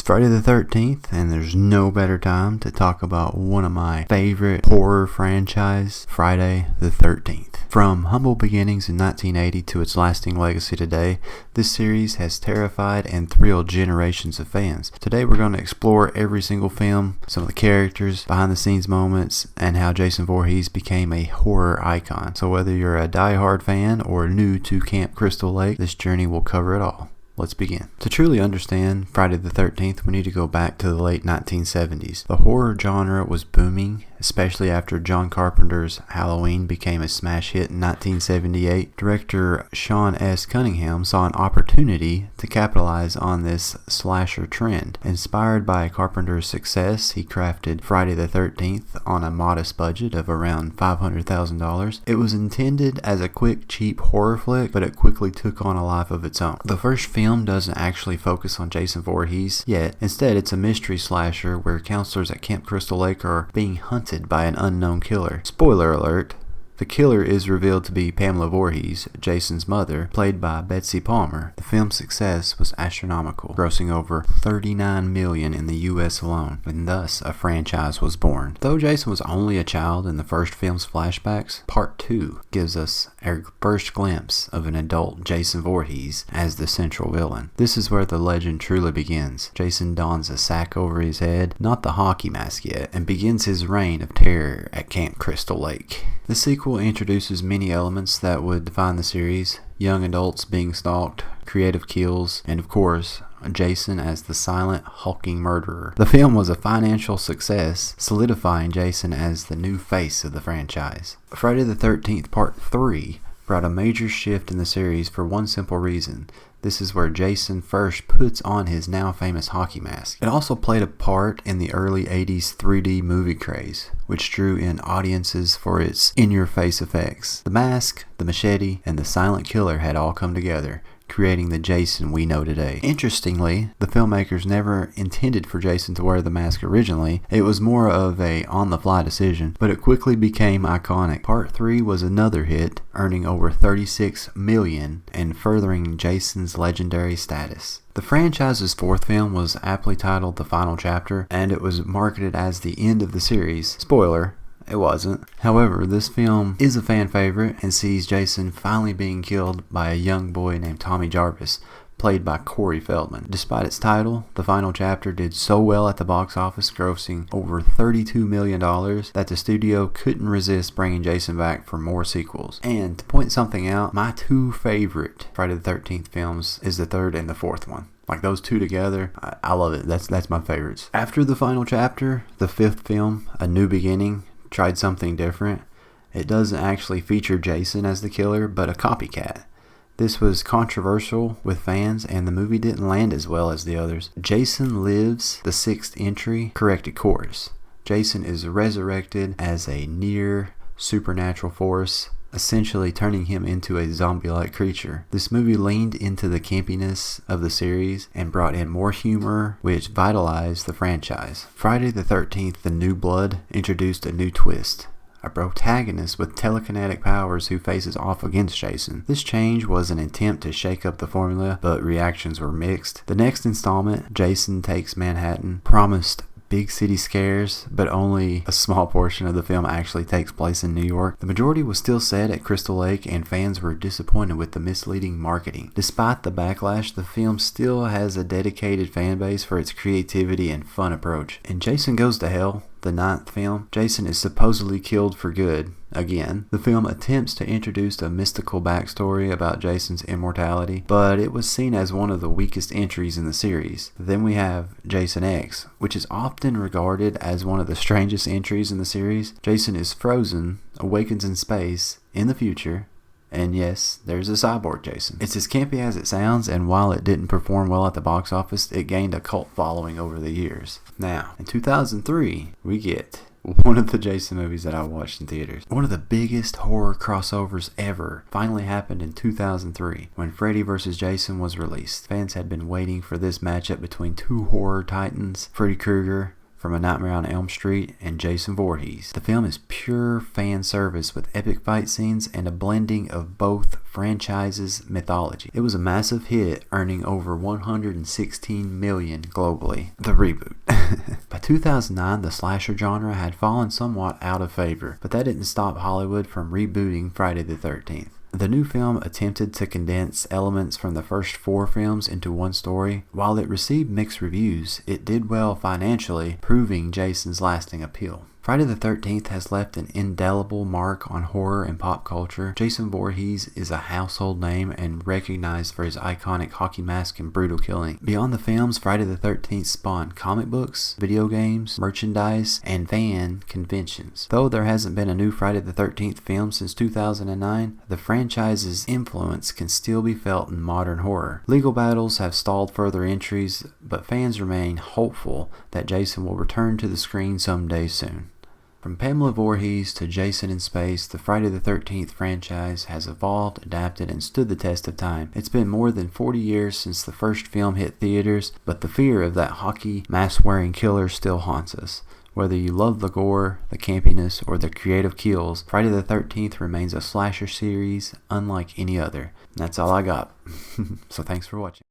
It's Friday the 13th, and there's no better time to talk about one of my favorite horror franchise, Friday the 13th. From humble beginnings in 1980 to its lasting legacy today, this series has terrified and thrilled generations of fans. Today we're going to explore every single film, some of the characters, behind the scenes moments, and how Jason Voorhees became a horror icon. So whether you're a die-hard fan or new to Camp Crystal Lake, this journey will cover it all. Let's begin. To truly understand Friday the 13th, we need to go back to the late 1970s. The horror genre was booming, especially after John Carpenter's Halloween became a smash hit in 1978. Director Sean S. Cunningham saw an opportunity to capitalize on this slasher trend. Inspired by Carpenter's success, he crafted Friday the 13th on a modest budget of around $500,000. It was intended as a quick, cheap horror flick, but it quickly took on a life of its own. The first film doesn't actually focus on Jason Voorhees yet. Instead, it's a mystery slasher where counselors at Camp Crystal Lake are being hunted by an unknown killer. Spoiler alert, the killer is revealed to be Pamela Voorhees, Jason's mother, played by Betsy Palmer. The film's success was astronomical, grossing over $39 million in the US alone, and thus a franchise was born. Though Jason was only a child in the first film's flashbacks, Part 2 gives us our first glimpse of an adult Jason Voorhees as the central villain. This is where the legend truly begins. Jason dons a sack over his head, not the hockey mask yet, and begins his reign of terror at Camp Crystal Lake. The sequel introduces many elements that would define the series: young adults being stalked, creative kills, and of course, Jason as the silent, hulking murderer. The film was a financial success, solidifying Jason as the new face of the franchise. Friday the 13th Part 3 brought a major shift in the series for one simple reason. This is where Jason first puts on his now famous hockey mask. It also played a part in the early 80s 3D movie craze, which drew in audiences for its in-your-face effects. The mask, the machete, and the silent killer had all come together, creating the Jason we know today. Interestingly, the filmmakers never intended for Jason to wear the mask originally. It was more of a on-the-fly decision, but it quickly became iconic. Part 3 was another hit, earning over $36 million and furthering Jason's legendary status. The franchise's fourth film was aptly titled The Final Chapter, and it was marketed as the end of the series. Spoiler, it wasn't. However, this film is a fan favorite and sees Jason finally being killed by a young boy named Tommy Jarvis, played by Corey Feldman. Despite its title, The Final Chapter did so well at the box office, grossing over $32 million, that the studio couldn't resist bringing Jason back for more sequels. And to point something out, my two favorite Friday the 13th films is the third and the fourth one. Like those two together, I love it. That's my favorites. After The Final Chapter, the fifth film, A New Beginning, tried something different. It doesn't actually feature Jason as the killer, but a copycat. This was controversial with fans, and the movie didn't land as well as the others. Jason Lives, the sixth entry, corrected course. Jason is resurrected as a near supernatural force, essentially turning him into a zombie-like creature. This movie leaned into the campiness of the series and brought in more humor, which vitalized the franchise. Friday the 13th, The New Blood, introduced a new twist: a protagonist with telekinetic powers who faces off against Jason. This change was an attempt to shake up the formula, but reactions were mixed. The next installment, Jason Takes Manhattan, promised big city scares, but only a small portion of the film actually takes place in New York. The majority was still set at Crystal Lake, and fans were disappointed with the misleading marketing. Despite the backlash, the film still has a dedicated fan base for its creativity and fun approach. In Jason Goes to Hell, the ninth film, Jason is supposedly killed for good. Again, the film attempts to introduce a mystical backstory about Jason's immortality, but it was seen as one of the weakest entries in the series. Then we have Jason X, which is often regarded as one of the strangest entries in the series. Jason is frozen, awakens in space, in the future, and yes, there's a cyborg Jason. It's as campy as it sounds, and while it didn't perform well at the box office, it gained a cult following over the years. Now, in 2003, we get one of the Jason movies that I watched in theaters. One of the biggest horror crossovers ever finally happened in 2003 when Freddy vs. Jason was released. Fans had been waiting for this matchup between two horror titans, Freddy Krueger from A Nightmare on Elm Street and Jason Voorhees. The film is pure fan service with epic fight scenes and a blending of both franchises' mythology. It was a massive hit, earning over $116 million globally. The reboot. By 2009, the slasher genre had fallen somewhat out of favor, but that didn't stop Hollywood from rebooting Friday the 13th. The new film attempted to condense elements from the first 4 films into one story. While it received mixed reviews, it did well financially, proving Jason's lasting appeal. Friday the 13th has left an indelible mark on horror and pop culture. Jason Voorhees is a household name and recognized for his iconic hockey mask and brutal killing. Beyond the films, Friday the 13th spawned comic books, video games, merchandise, and fan conventions. Though there hasn't been a new Friday the 13th film since 2009, the franchise's influence can still be felt in modern horror. Legal battles have stalled further entries, but fans remain hopeful that Jason will return to the screen someday soon. From Pamela Voorhees to Jason in Space, the Friday the 13th franchise has evolved, adapted, and stood the test of time. It's been more than 40 years since the first film hit theaters, but the fear of that hockey mask-wearing killer still haunts us. Whether you love the gore, the campiness, or the creative kills, Friday the 13th remains a slasher series unlike any other. And that's all I got. So thanks for watching.